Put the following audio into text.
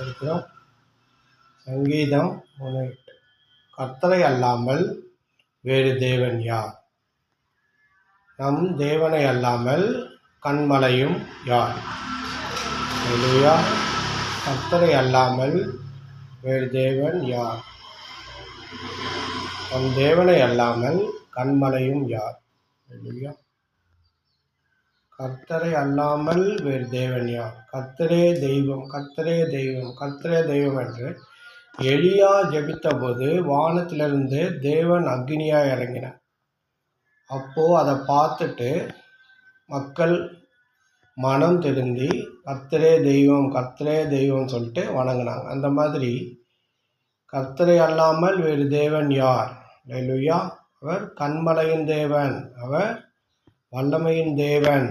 இருக்கிறோம். சங்கீதம் 3:8. கர்த்தரை அல்லாமல் வேறு தேவன் யார்? நம் தேவனை அல்லாமல் கன்மலையும் யார்? அல்லேலூயா. கர்த்தரை அல்லாமல் வேறு தேவன் யார்? நம் தேவனை அல்லாமல் கன்மலையும் யார்? அல்லேலூயா. கர்த்தரை அல்லாமல் வேறு தேவன் யார்? கர்த்தரே தெய்வம், கர்த்தரே தெய்வம், கர்த்தரே தெய்வம் என்று எலியா ஜெபித்த போது வானத்திலிருந்து தேவன் அக்னியாய் இறங்கினார். அப்போ அதை பார்த்துட்டு மக்கள் மனம் திருந்தி கர்த்தரே தெய்வம், கர்த்தரே தெய்வம் சொல்லிட்டு வணங்கினாங்க. அந்த மாதிரி கர்த்தரை அல்லாமல் வேறு தேவன் யார்? அல்லேலூயா. அவர் கன்மலையின் தேவன், அவர் வல்லமையின் தேவன்.